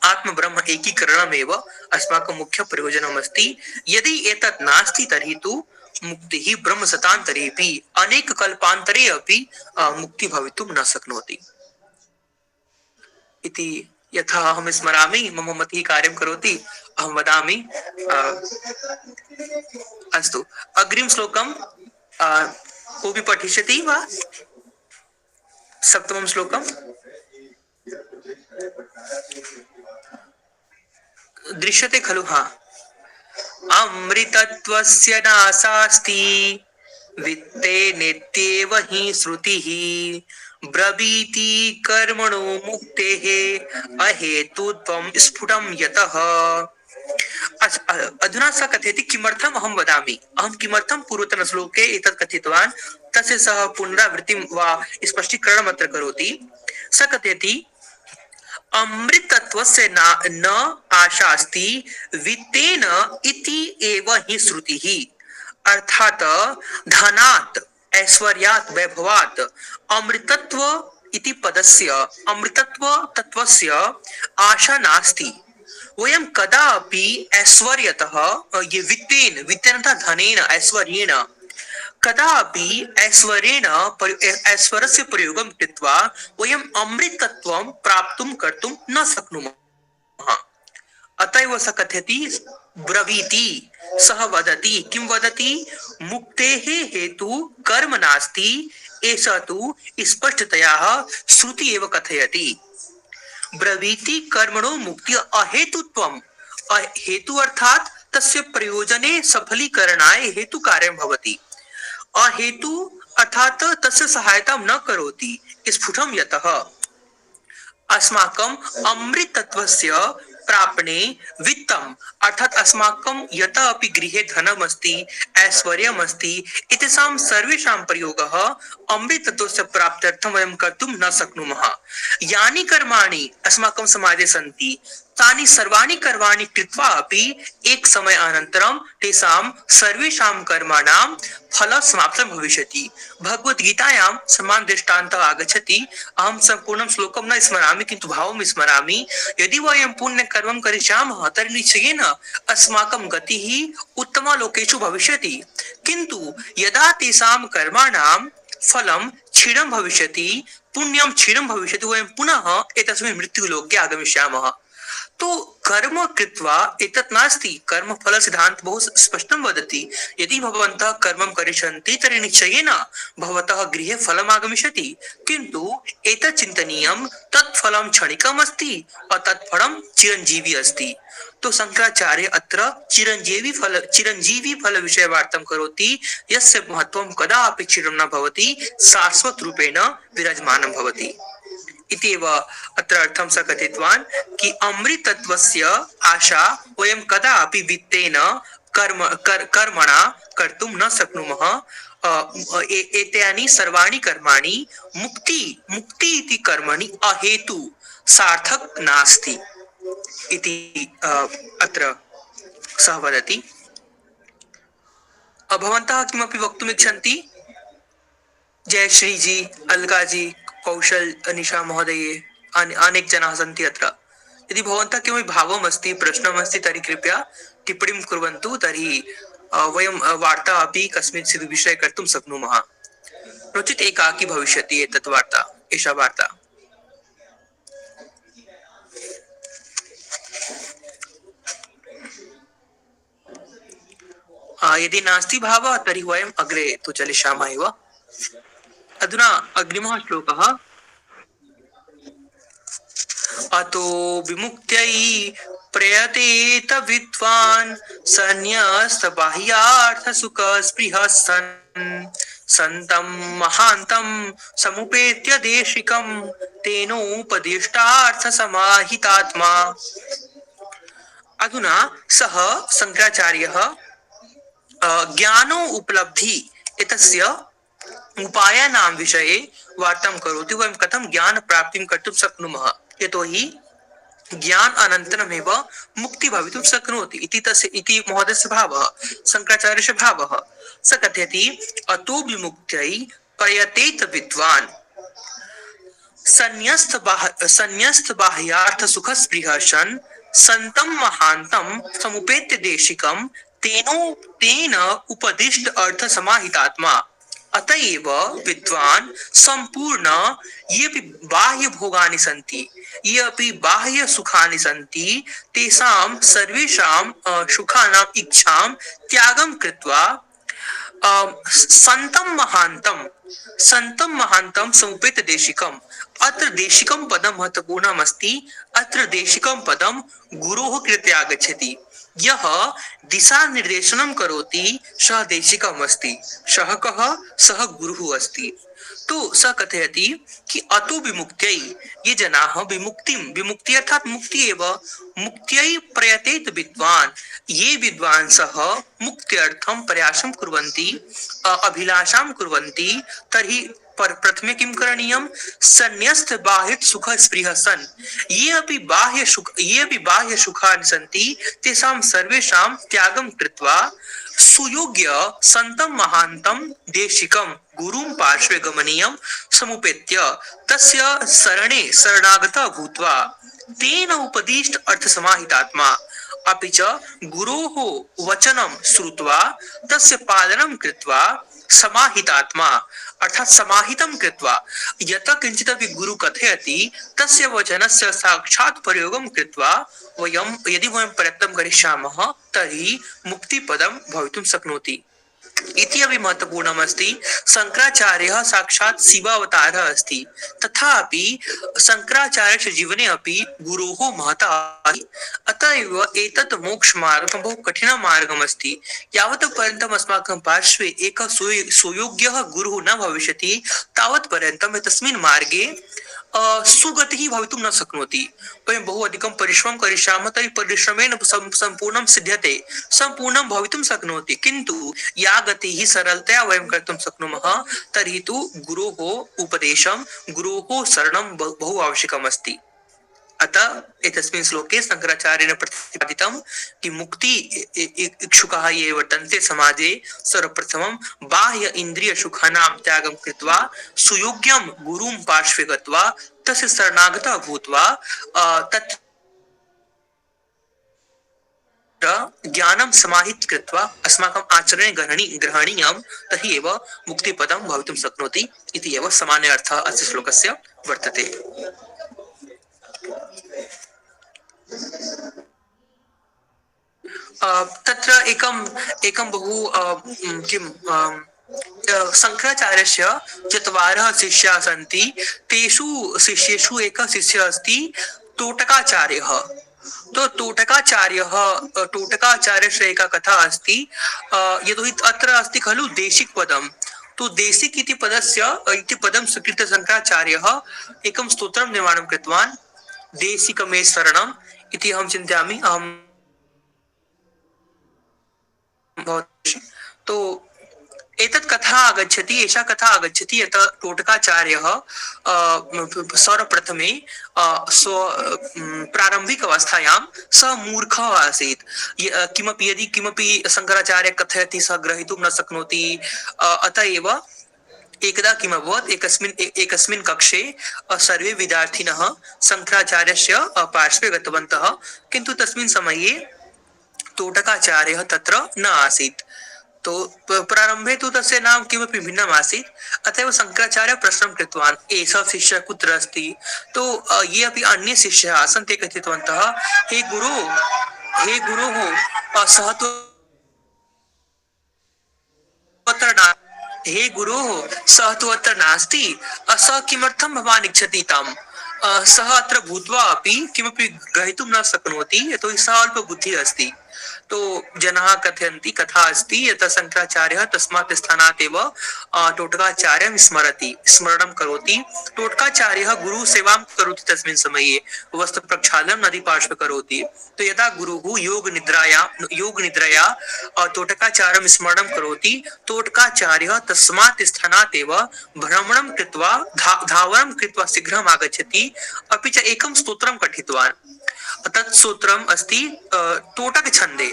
आत्म ब्रह्म एकीकरणमेव अस्माकं मुख्य प्रयोजनम् अस्ति। यदि एतत् नास्ति तर्हि तु मुक्तिः ब्रह्म सतान्तरेऽपि अनेक कल्पान्तरे अपि मुक्ति भवितुं न शक्नोति इति। यथा अहं स्मरामि, मम मतिः कार्यं करोति, अहं वदामि। अस्तु, अग्रिम श्लोकं कोऽपि पठिष्यति वा? सप्तमं श्लोकं दृश्यते खलु? हाँ। अमृतत्वस्य नाशास्ति वित्ते नित्येव हि श्रुतिः ब्रवीति कर्मणो मुक्तेः अहेतुत्वं स्फुटं यतः। अधुना सः कथयति किमर्थम् अहं वदामि, अहं किमर्थं पूर्वतन श्लोके एतत् कथितवान्, तस्य सः पुनरावृत्तिं वा स्पष्टीकरणम् अत्र करोति। सः कथयति अमृतत्वस्य न आशा अस्ति वित्तेन इति एव हि श्रुतिः, अर्थात धनात् ऐश्वर्यात् वैभवात् अमृतत्व इति पदस्य, अमृतत्व तत्वस्य आशा नास्ति। वयं कदापि ऐश्वर्यतः ये वित्तेन अर्थात् धनेन ऐश्वर्येण कदापि ऐश्वर्यस्य प्रयोगं कृत्वा वयम् अमृतत्वं प्राप्तुं कर्तुं न शक्नुमः। अतएव स कथयति ब्रवीति सः वदति किं वदति मुक्तेः हेतु कर्म नास्ति एषः तु स्पष्टतया श्रुति एव कथयति। ब्रवीति कर्मणो मुक्ति अहेतुत्वम् हेतु अर्थात तस्य प्रयोजने सफलीकरणाय हेतु कार्यं भवति। अहेतु अर्थात तस्य सहायतां न करोति स्फुटं यतः अस्माकं अमृतत्वस्य प्रापणे वित्तम् अर्थात अस्माकं यत अपि गृहे धनम् अस्ति ऐश्वर्यम् अस्ति एतेषां सर्वेषां प्रयोगः अमृतत्वस्य प्राप्त्यर्थं वयं कर्तुं न शक्नुमः। यानि कर्माणि अस्माकं समाजे सन्ति तानि सर्वाणि कर्माणि कृत्वा अपि एक समय अनन्तरं तेषां सर्वेषां कर्माणां फलं समाप्तं भविष्यति। भगवद्गीतायां समान दृष्टान्तः आगच्छति। अहं सम्पूर्णं श्लोकं न स्मरामि किन्तु भावं स्मरामि। यदि वयं पुण्यकर्मं करिष्यामः तर्हि निश्चयेन अस्माकं गतिः उत्तमलोकेषु भविष्यति। किन्तु यदा तेषां कर्माणां फलं क्षीणं भविष्यति पुण्यं क्षीणं भविष्यति वयं पुनः एतस्मिन् मृत्युलोके आगमिष्यामः। तो कर्म कृत्वा एतत् नास्ति। कर्म फल सिद्धांत बहु स्पष्टं वदति। यदि भवन्तः कर्मं करिष्यन्ति तर्हि निश्चयेन भवतः गृहे फलम् आगमिष्यति। किन्तु एतत् चिन्तनीयं तत् फलं क्षणिकम् अस्ति तत् फलं चिरञ्जीवी अस्ति। तो शंकराचार्य अत्र चिरञ्जीवी फल विषये वार्तां करोति यस्य महत्त्वं कदापि क्षीणं न भवति शाश्वत रूपेण विराजमानं भवति। इत्येव अत्र अर्थं स कथितवान् कि अमृतत्वस्य आशा वयं कदापि वित्तेन कर्मणा कर्तुं न शक्नुमः। एतानि सर्वाणि कर्माणि मुक्ति इति कर्मणि अहेतु सार्थक नास्ति इति अत्र सः वदति। भवन्तः किमपि वक्तुम् इच्छन्ति? जयश्री जी, अलका जी, कौशल अनिशा महोदये अनेक जनाः सन्ति अत्र। यदि भवन्तः किमपि भावम् अस्ति प्रश्नम् अस्ति तर्हि कृपया टिप्पणीं कुर्वन्तु। तर्हि वयं वार्ता अपि कस्मिंश्चित् विषये कर्तुं शक्नुमः। नो चेत् एकाकी भविष्यति एतत् वार्ता एषा वार्ता। यदि नास्ति भावः तर्हि वयम् अग्रे तु चलिष्यामः एव। अधुना अग्रिमः श्लोकः। अतो विमुक्त्यै प्रयतेत विद्वान् संन्यस्त बाह्यार्थ सुख स्पृहः सन् संतं महान्तं समुपेत्य देशिकं तेनोपदिष्टार्थ समाहितात्मा। अधुना सः शंकराचार्यः ज्ञानो उपलब्धि एतस्य उपायानां विषये वार्तां करोति। वयं कथं ज्ञान प्राप्तिं कर्तुं शक्नुमः यतोहि ज्ञान अनन्तरमेव मुक्ति भवितुं शक्नोति इति महोदयस्य भावः शंकराचार्यस्य भावः। स कथयति अतो विमुक्त्यै प्रयतेत विद्वान् संन्यस्त बाह्यार्थ सुख स्पृहः सन् संतं महान्तं समुपेत्य देशिकं तेन उपदिष्ट अर्थ समाहितात्मा। अतएव विद्वान् संपूर्ण ये अपि बाह्य भोगानि सन्ति ये अपि बाह्य सुखानि सन्ति तेषां सर्वेषां सुखानां इच्छां त्यागं कृत्वा संतं महान्तं समुपेत्य देशिकम्। अत्र देशिकं पदं महत्वपूर्णम् अस्ति। अत्र देशिकं पदं गुरोः कृते आगच्छति। यः दिशा निर्देशनं करोति सः देशिकम् अस्ति। सः कः? सः गुरुः अस्ति। तो सः कथयति कि अतो विमुक्त्यै ये जनाः विमुक्ति अर्थात मुक्ति एव मुक्त्यै प्रयतेत विद्वान् ये विद्वांसः मुक्त्यर्थं प्रयासं कुर्वन्ति अभिलाषां कुर्वन्ति तर्हि प्रथमे किं करणीयं संन्यस्त बाह्य सुख स्पृहः सन् ये अपि बाह्य सुखानि सन्ति तेषां सर्वेषां त्यागं कृत्वा सुयोग्य संतं महान्तं देशिकं गुरुं पार्श्वे गमनीयं समुपेत्य तस्य शरणे शरणागतः भूत्वा तेन उपदिष्ट अर्थ समाहितात्मा अपि च गुरोः वचनं श्रुत्वा तस्य पालनं कृत्वा समाहितात्मा अर्थात समाहितं कृत्वा यत किंचिदपि गुरु कथयति तस्य वचनस्य साक्षात् प्रयोगं कृत्वा यदि वयं प्रयत्नं करिष्यामः तर्हि मुक्तिपदं भवितुं शक्नोति इति अपि महत्वपूर्णम् अस्ति। शङ्कराचार्यः साक्षात् शिवावतारः अस्ति, तथापि शङ्कराचार्यस्य जीवने अपि गुरोः महता अस्ति। अतः एव एतत् मोक्षमार्गः बहु कठिनः मार्गमस्ति। यावत् पर्यन्तम् अस्माकं पार्श्वे एकः सुयोग्यः गुरुः न भविष्यति तावत् पर्यन्तम् एतस्मिन् मार्गे सुगतिः भवितुं न शक्नोति। वयं बहु अधिकं परिश्रमं करिष्यामः तर्हि परिश्रमेण सम्पूर्णं सिद्ध्यते, सम्पूर्णं भवितुं शक्नोति, किन्तु या गतिः सरलतया वयं कर्तुं शक्नुमः तर्हि तु गुरोः उपदेशं गुरोः शरणं बहु आवश्यकम् अस्ति। अतः एतस्मिन् श्लोके शङ्कराचार्येण प्रतिपादितं कि मुक्ति इच्छुकाः ये वर्तन्ते समाजे सर्वप्रथमं बाह्य इन्द्रिय सुखानां त्यागं कृत्वा सुयोग्यं गुरुं पार्श्वे गत्वा तस्य शरणागतः भूत्वा तत् ज्ञानं समाहित कृत्वा अस्माकम् आचरणे ग्रहणीयं तर्हि एव मुक्तिपदं भवितुं शक्नोति इति एव सामान्य अर्थः अस्य श्लोकस्य वर्तते। तत्र एकं एकं बहु किं शङ्कराचार्यस्य चत्वारः शिष्याः सन्ति, तेषु शिष्येषु एकः शिष्यः अस्ति तोटकाचार्यः। तो तोटकाचार्यस्य एका कथा अस्ति। यतोहि अत्र अस्ति खलु देशिक पदं, तो देशिक इति पदं स्वीकृत्य शङ्कराचार्यः एकं स्तोत्रं निर्माणं कृतवान्, देशिक मे शरणम् इति अहं चिन्तयामि। तो एतत् कथा आगच्छति, एषा कथा आगच्छति यत् टोटकाचार्यः सर्वप्रथमे स्व प्रारम्भिक अवस्थायां सः मूर्खः आसीत्। यदि किमपि शङ्कराचार्यः कथयति सः ग्रहीतुं न शक्नोति। अतः एव एकदा किम् अभवत्, एकस्मिन् कक्षे सर्वे विद्यार्थिनः शङ्कराचार्यस्य पार्श्वे गतवन्तः, किन्तु तस्मिन् समये तोटकाचार्यः तत्र न आसीत्। तो प्रारम्भे तु तस्य नाम किमपि भिन्नम् आसीत्। अत एव शङ्कराचार्यः प्रश्नं कृतवान्, एषः शिष्यः कुत्र अस्ति? तो ये अपि अन्ये शिष्याः आसन् ते कथितवन्तः, हे गुरोः सः तु अत्र न, हे गुरोः सः तु अत्र नास्ति, सः किमर्थं भवान् इच्छति तम्? सः अत्र भूत्वा अपि किमपि ग्रहीतुं न शक्नोति, यतोहि सः अल्पबुद्धिः अस्ति। तो जनाः कथयन्ति, कथा अस्ति यत् शङ्कराचार्यः तस्मात् स्थानात् एव टोटकाचार्यं स्मरणं करोति। टोटकाचार्यः गुरुसेवां करोति, तस्मिन् समये वस्त्रप्रक्षालनं नदीपार्श्वे करोति। तो यदा गुरुः योगनिद्रया तोटकाचार्यं स्मरणं करोति, तोटकाचार्यः तस्मात् स्थानात् एव भ्रमणं कृत्वा धावनं कृत्वा शीघ्रम् आगच्छति, अपि च एकं स्तोत्रं पठितवान्। तत् सूत्रम् अस्ति टोटक छन्दे,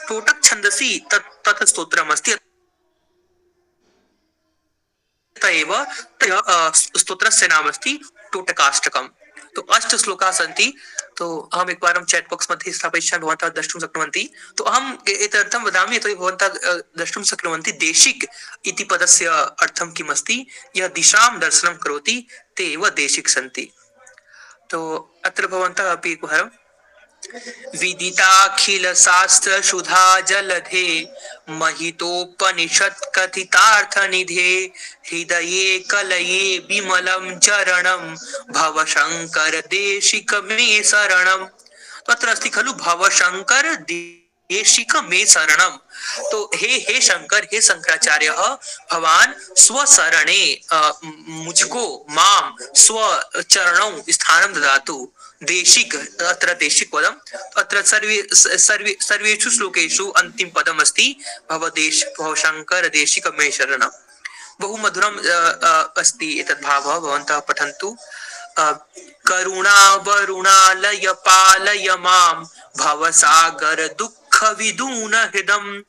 टोटक छन्दसि तत् स्तोत्रम् अस्ति। एव स्तोत्रस्य नाम अस्ति टोटकाष्टकम्। तो 8 श्लोकाः सन्ति। तो अहम् एकवारं चैट् बाक्स् मध्ये स्थापयिष्यामि, भवन्तः द्रष्टुं शक्नुवन्ति। तो अहम् एतदर्थं वदामि यतोहि भवन्तः द्रष्टुं शक्नुवन्ति देशिक इति पदस्य अर्थं किम् अस्ति। यः दिशां दर्शनं करोति ते एव देशिक सन्ति। तो अत्र भवन्तः अपि एकवारं विदिताखिल शास्त्र सुधा जलधे महितोपनिषत् कथितार्थ निधे हृदये कलये विमलं चरणं भव शंकर देशिक मे शरणम्। तो अत्र अस्ति खलु भव शंकर देशिक मे शरणम्। तो हे शंकर, हे शंकराचार्य, भवान स्वशरणे मुझको माम स्वचरणौ स्थानं ददातु। देशिक, अत्र देशिक पदम्, अत्र सर्वेषु श्लोकेषु अन्तिम पदम् अस्ति भव शंकर देशिक मे शरणम्। बहु मधुरम् अस्ति एतद् भावः, भवन्तः पठन्तु। करुणा वरुणालय पालय मां भवसागर दुःख विदून हृदं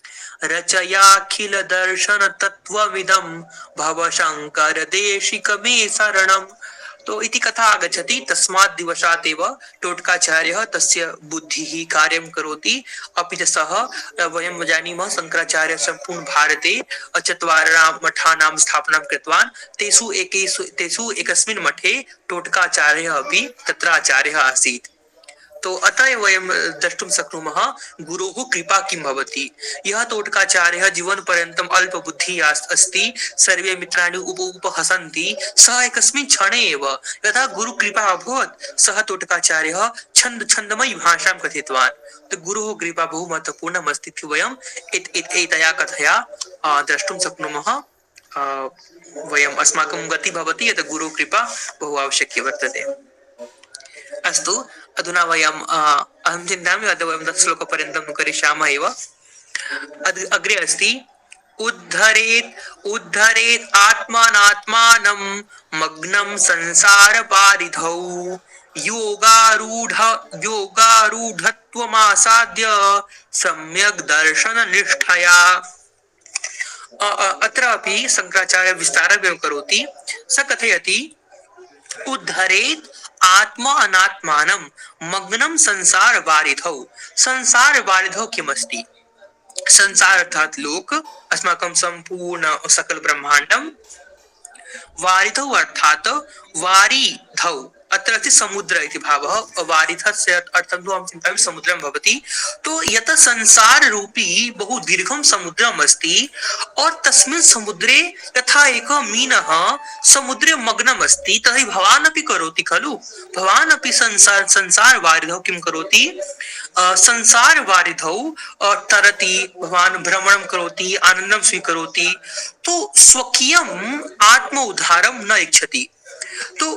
रचयाखिल दर्शन तत्वविदं भव शंकर देशिक मे शरणम्। तो इति कथा आगच्छति तस्मात् दिवसात् एव टोटकाचार्यः तस्य बुद्धिः कार्यं करोति अपि च सः वयं जानीमः शङ्कराचार्यः सम्पूर्ण भारते चत्वाराणां मठानां स्थापनां कृतवान् तेषु एकस्मिन् मठे टोटकाचार्यः अपि तत्र आचार्यः आसीत् तो अतः वयं द्रष्टुं शक्नुमः गुरोः कृपा किं भवति यः तोटकाचार्यः जीवनपर्यन्तम् अल्पबुद्धिः अस्ति सर्वे मित्राणि उपहसन्ति सः एकस्मिन् क्षणे एव यदा गुरुकृपा अभवत् सः तोटकाचार्यः छन्दमयी भाषां कथितवान् तो गुरोः कृपा बहु महत्वपूर्णम् अस्ति इति वयम् एतया कथया द्रष्टुं शक्नुमः वयम् अस्माकं गति भवति यत् गुरोः कृपा बहु आवश्यकी वर्तते अस्तु अधुना वयम् अहं चिन्तयामि अद्य वयं 10 श्लोकपर्यन्तं करिष्यामः एव अग्रे अस्ति उद्धरेत् आत्मानात्मानं मग्नं संसारपारिधौ योगारूढत्वमासाद्य सम्यक् दर्शननिष्ठया अत्रापि शङ्कराचार्यः विस्तारं करोति स कथयति उद्धरेत् आत्मा अनात्मानं मग्नं संसार वारिधौ किमस्ति संसार अर्थात लोक अस्माकं संपूर्ण सकल ब्रह्मांडं वारिधौ अर्थात वारिधौ अत्र अस्ति समुद्र इति भावः वारिधस्य अर्थं तु अहं चिन्तयामि समुद्रं भवति तो यत् संसार रूपी बहु दीर्घं समुद्रम् अस्ति और तस्मिन् समुद्रे यथा एकः मीनः समुद्रे मग्नम् अस्ति तर्हि भवान् अपि करोति खलु भवान् अपि संसार वारिधौ किं करोति संसार वारिधौ तरति भवान् भ्रमणं करोति आनन्दं स्वीकरोति तो स्वकीयम् आत्म उद्धारं न इच्छति तो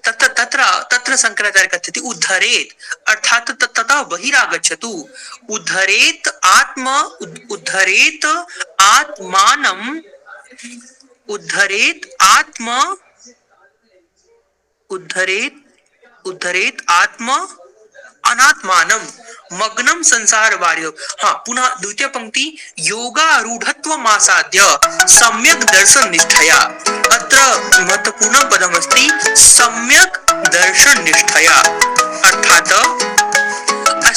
तत्र शंकराचार्य कथयति उद्धरेत् अर्थात ततः बहिरागच्छतु उद्धरेत् आत्मानं उद्धरेत् आत्मा अनात्मानं मग्नं संसार वारिधौ हाँ पुनः द्वितीय पंक्ति योगारूढत्वमासाद्य सम्यक् दर्शन निष्ठया अत्र महत्वपूर्णं पदमस्ति सम्यक् दर्शन निष्ठया अर्थात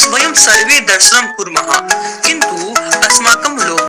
वयं सर्वे दर्शनं कुर्मः किन्तु अस्माकं